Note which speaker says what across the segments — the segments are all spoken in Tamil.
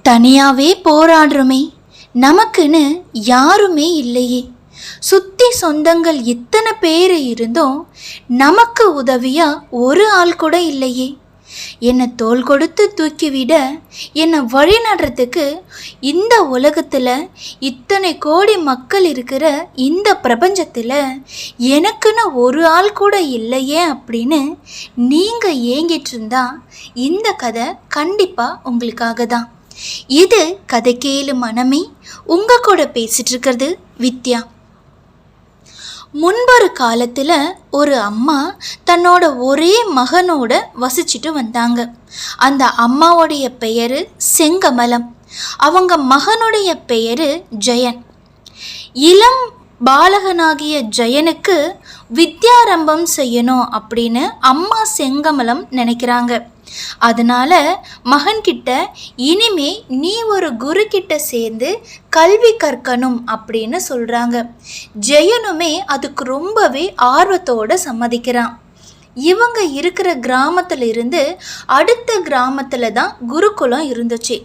Speaker 1: தனியாவே போராடுறோமே, நமக்குன்னு யாருமே இல்லையே. சுத்தி சொந்தங்கள் இத்தனை பேர் இருந்தும் நமக்கு உதவியா ஒரு ஆள் கூட இல்லையே. என்னை தோள் கொடுத்து தூக்கிவிட, என்னை வழி நடுறதுக்கு இந்த உலகத்தில் இத்தனை கோடி மக்கள் இருக்கிற இந்த பிரபஞ்சத்தில் எனக்குன்னு ஒரு ஆள் கூட இல்லையே அப்படின்னு நீங்கள் ஏங்கிட்டு இருந்தா இந்த கதை கண்டிப்பாக உங்களுக்காக தான். இது கதை கேளு மனமே. உங்கள் கூட பேசிட்டு இருக்கிறது வித்யா. முன்பொரு காலத்தில் ஒரு அம்மா தன்னோட ஒரே மகனோட வசிச்சுட்டு வந்தாங்க. அந்த அம்மாவுடைய பெயர் செங்கமலம், அவங்க மகனுடைய பெயர் ஜெயன். இளம் பாலகனாகிய ஜெயனுக்கு வித்யாரம்பம் செய்யணும் அப்படின்னு அம்மா செங்கமலம் நினைக்கிறாங்க. அதனால மகன்கிட்ட இனிமே நீ ஒரு குரு கிட்ட சேர்ந்து கல்வி கற்கணும் அப்படின்னு சொல்றாங்க. ஜெயனுமே அதுக்கு ரொம்பவே ஆர்வத்தோட சம்மதிக்கிறான். இவங்க இருக்கிற கிராமத்துல இருந்து அடுத்த கிராமத்துல தான் குருகுலம் இருந்துச்சு.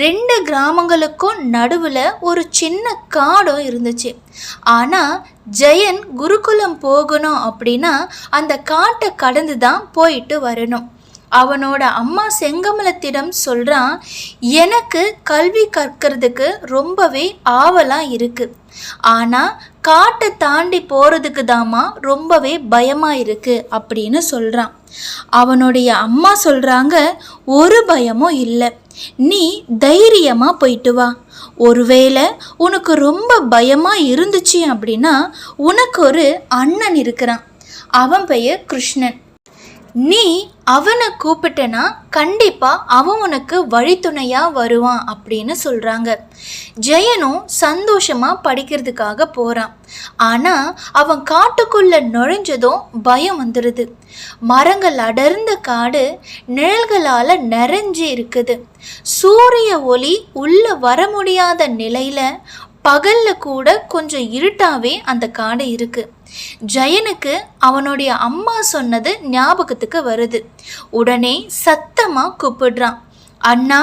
Speaker 1: 2 கிராமங்களுக்கும் நடுவில் ஒரு சின்ன காடும் இருந்துச்சு. ஆனால் ஜெயன் குருகுலம் போகணும் அப்படின்னா அந்த காட்டை கடந்து தான் போயிட்டு வரணும். அவனோட அம்மா செங்கமலத்திடம் சொல்கிறான், எனக்கு கல்வி கற்கிறதுக்கு ரொம்பவே ஆவலாக இருக்குது, ஆனால் காட்டை தாண்டி போகிறதுக்கு தாம்மா ரொம்பவே பயமாக இருக்குது அப்படின்னு சொல்கிறான். அவனுடைய அம்மா சொல்கிறாங்க, ஒரு பயமும் இல்லை, நீ தைரியமாக போயிட்டு வா. ஒருவேளை உனக்கு ரொம்ப பயமாக இருந்துச்சு அப்படின்னா உனக்கு ஒரு அண்ணன் இருக்கிறான், அவன் பெயர் கிருஷ்ணன். நீ அவனை கூப்பிட்டனா கண்டிப்பாக அவன் உனக்கு வழித்துணையாக வருவான் அப்படின்னு சொல்கிறாங்க. ஜெயனும் சந்தோஷமாக படிக்கிறதுக்காக போகிறான். ஆனால் அவன் காட்டுக்குள்ளே நுழைஞ்சதும் பயம் வந்துடுது. மரங்கள் அடர்ந்த காடு நிழல்களால் நிறைஞ்சி இருக்குது. சூரிய ஒளி உள்ளே வர முடியாத நிலையில் பகலில் கூட கொஞ்சம் இருட்டாவே அந்த காடு இருக்குது. ஜெயனுக்கு அவனுடைய அம்மா சொன்னது ஞாபகத்துக்கு வருது. உடனே சத்தமாக கூப்பிடுறான், அண்ணா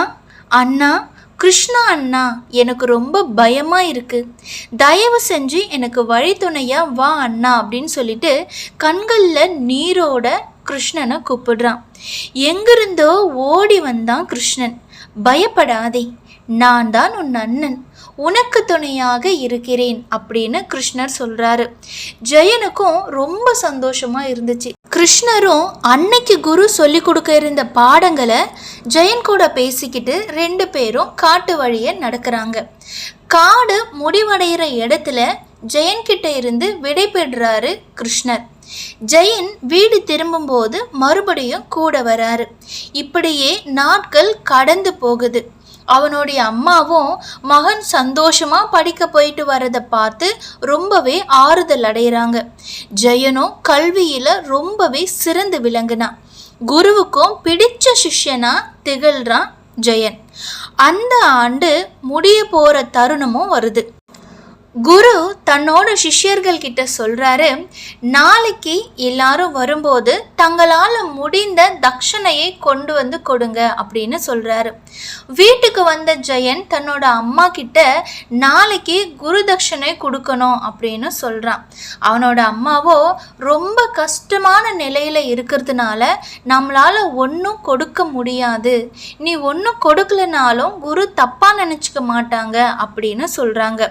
Speaker 1: அண்ணா, கிருஷ்ணா அண்ணா, எனக்கு ரொம்ப பயமாக இருக்குது, தயவு செஞ்சு எனக்கு வழித்துணையாக வா அண்ணா அப்படின்னு சொல்லிட்டு கண்களில் நீரோட கிருஷ்ணனை கூப்பிடுறான். எங்கிருந்தோ ஓடி வந்தான் கிருஷ்ணன். பயப்படாதே, நான் தான் உன் அண்ணன், உனக்கு துணையாக இருக்கிறேன் அப்படின்னு கிருஷ்ணர் சொல்கிறாரு. ஜெயனுக்கும் ரொம்ப சந்தோஷமாக இருந்துச்சு. கிருஷ்ணரும் அன்னைக்கு குரு சொல்லி கொடுக்க இருந்த பாடங்களை ஜெயன் கூட பேசிக்கிட்டு 2 பேரும் காட்டு வழியை நடக்கிறாங்க. காடு முடிவடைகிற இடத்துல ஜெயன்கிட்ட இருந்து விடை பெறுறாரு கிருஷ்ணர். ஜெயன் வீடு திரும்பும்போது மறுபடியும் கூட வராரு. இப்படியே நாட்கள் கடந்து போகுது. அவனுடைய அம்மாவும் மகன் சந்தோஷமாக படிக்க போயிட்டு வரதை பார்த்து ரொம்பவே ஆறுதல் அடைகிறாங்க. ஜெயனும் கல்வியில் ரொம்பவே சிறந்து விளங்குனான். குருவுக்கும் பிடிச்ச சிஷ்யனா திகழ்றான் ஜெயன். அந்த ஆண்டு முடிய போகிற தருணமும் வருது. குரு தன்னோட சிஷ்யர்கள் கிட்ட சொல்றாரு, நாளைக்கு எல்லாரும் வரும்போது தங்களால் முடிந்த தட்சணையை கொண்டு வந்து கொடுங்க அப்படின்னு சொல்றாரு. வீட்டுக்கு வந்த ஜெயன் தன்னோட அம்மா கிட்ட நாளைக்கு குரு தட்சணை கொடுக்கணும் அப்படின்னு சொல்றான். அவனோட அம்மாவோ ரொம்ப கஷ்டமான நிலையில இருக்கிறதுனால நம்மளால ஒன்றும் கொடுக்க முடியாது, நீ ஒன்றும் கொடுக்கலனாலும் குரு தப்பா நினைச்சுக்க மாட்டாங்க அப்படின்னு சொல்றாங்க.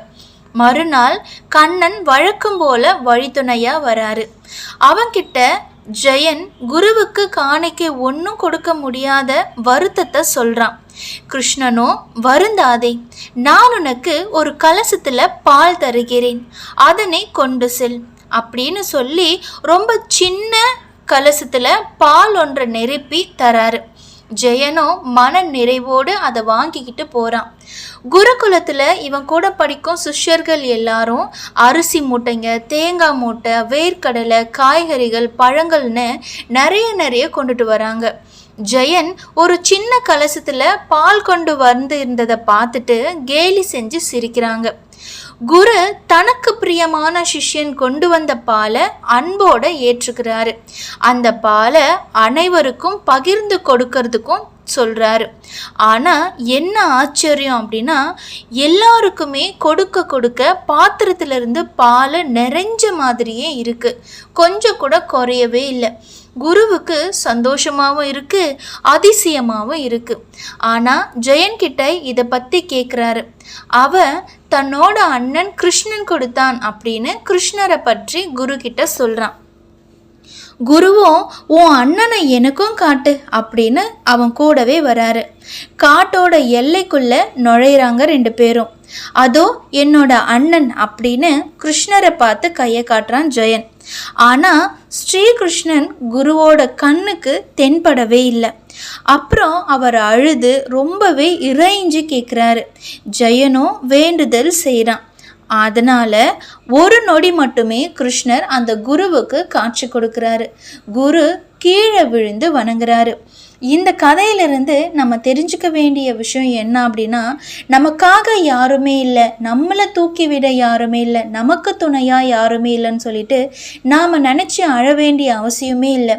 Speaker 1: மறுநாள் கண்ணன் வழக்கம் போல வழித்துணையா வராரு. அவன்கிட்ட ஜெயன் குருவுக்கு காணிக்கை ஒன்றும் கொடுக்க முடியாத வருத்தத்தை சொல்றான். கிருஷ்ணனோ, வருந்தாதே, நான் உனக்கு ஒரு கலசத்துல பால் தருகிறேன், அதனை கொண்டு செல் அப்படின்னு சொல்லி ரொம்ப சின்ன கலசத்துல பால் ஒன்றை நிரப்பி தராரு. ஜெயனோ மன நிறைவோடு அதை வாங்கிக்கிட்டு போகிறான். குருகுலத்தில் இவன் கூட படிக்கும் சிஷ்யர்கள் எல்லாரும் அரிசி மூட்டைங்க, தேங்காய் மூட்டை, வேர்க்கடலை, காய்கறிகள், பழங்கள்னு நிறைய கொண்டுட்டு வராங்க. ஜெயன் ஒரு சின்ன கலசத்தில் பால் கொண்டு வந்து இருந்ததை பார்த்துட்டு கேலி செஞ்சு சிரிக்கிறாங்க. குரு தனக்கு பிரியமான சிஷ்யன் கொண்டு வந்த பாலை அன்போட ஏற்றுக்கிறாரு. அந்த பாலை அனைவருக்கும் பகிர்ந்து கொடுக்கறதுக்கும் சொல்கிறாரு. ஆனால் என்ன ஆச்சரியம் அப்படின்னா, எல்லாருக்குமே கொடுக்க கொடுக்க பாத்திரத்திலிருந்து பால் நிறைஞ்ச மாதிரியே இருக்குது, கொஞ்சம் கூட குறையவே இல்லை. குருவுக்கு சந்தோஷமாகவும் இருக்குது, அதிசயமாகவும் இருக்குது. ஆனால் ஜெயன்கிட்ட இதை பற்றி கேட்குறாரு. அவன் தன்னோட அண்ணன் கிருஷ்ணன் கொடுத்தான் அப்படின்னு கிருஷ்ணரை பற்றி குரு கிட்ட சொல்கிறான். குருவும் உன் அண்ணனை எனக்கும் காட்டு அப்படின்னு அவன் கூடவே வராரு. காட்டோட எல்லைக்குள்ள நுழையிறாங்க 2 பேரும். அதோ என்னோட அண்ணன் அப்படின்னு கிருஷ்ணரை பார்த்து கையை காட்டுறான் ஜெயன். ஆனால் ஸ்ரீகிருஷ்ணன் குருவோட கண்ணுக்கு தென்படவே இல்லை. அப்புறம் அவர் அழுது ரொம்பவே இறைஞ்சி கேட்குறாரு. ஜெயனும் வேண்டுதல் செய்கிறான். அதனால் ஒரு நொடி மட்டுமே கிருஷ்ணர் அந்த குருவுக்கு காட்சி கொடுக்குறாரு. குரு கீழே விழுந்து வணங்குறாரு. இந்த கதையிலிருந்து நம்ம தெரிஞ்சுக்க வேண்டிய விஷயம் என்ன அப்படின்னா, நமக்காக யாருமே இல்லை, நம்மளை தூக்கி விட யாருமே இல்லை, நமக்கு துணையாக யாருமே இல்லைன்னு சொல்லிட்டு நாம் நினச்சி அழ வேண்டிய அவசியமே இல்லை.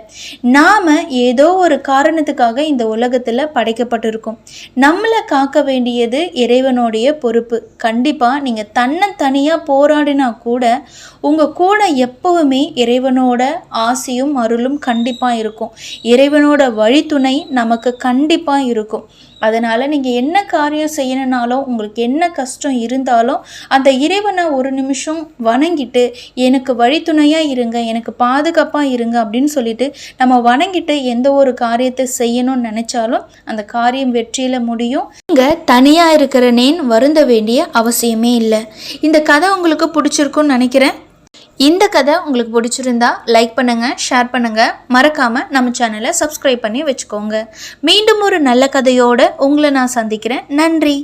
Speaker 1: நாம் ஏதோ ஒரு காரணத்துக்காக இந்த உலகத்தில் படைக்கப்பட்டிருக்கோம். நம்மளை காக்க வேண்டியது இறைவனுடைய பொறுப்பு. கண்டிப்பாக நீங்கள் தனியாக போராடினா கூட உங்கள் கூட எப்பவுமே இறைவனோட ஆசியும் அருளும் கண்டிப்பாக இருக்கும். இறைவனோட வழித்துணை நமக்கு கண்டிப்பாக இருக்கும். அதனால் நீங்கள் என்ன காரியம் செய்யணுன்னாலும், உங்களுக்கு என்ன கஷ்டம் இருந்தாலும் அந்த இறைவனை ஒரு நிமிஷம் வணங்கிட்டு, எனக்கு வழித்துணையாக இருங்க, எனக்கு பாதுகாப்பாக இருங்க அப்படின்னு சொல்லிட்டு நம்ம வணங்கிட்டு எந்த ஒரு காரியத்தை செய்யணும்னு நினச்சாலும் அந்த காரியம் வெற்றியில் முடியும். நீங்கள் தனியாக இருக்கிறனேன்னு வருந்த வேண்டிய அவசியமே இல்லை. இந்த கதை உங்களுக்கு பிடிச்சிருக்குன்னு நினைக்கிறேன். இந்த கதை உங்களுக்கு பிடிச்சிருந்தா லைக் பண்ணுங்கள், ஷேர் பண்ணுங்கள், மறக்காமல் நம்ம சேனலை சப்ஸ்கிரைப் பண்ணி வச்சுக்கோங்க. மீண்டும் ஒரு நல்ல கதையோடு உங்களை நான் சந்திக்கிறேன். நன்றி.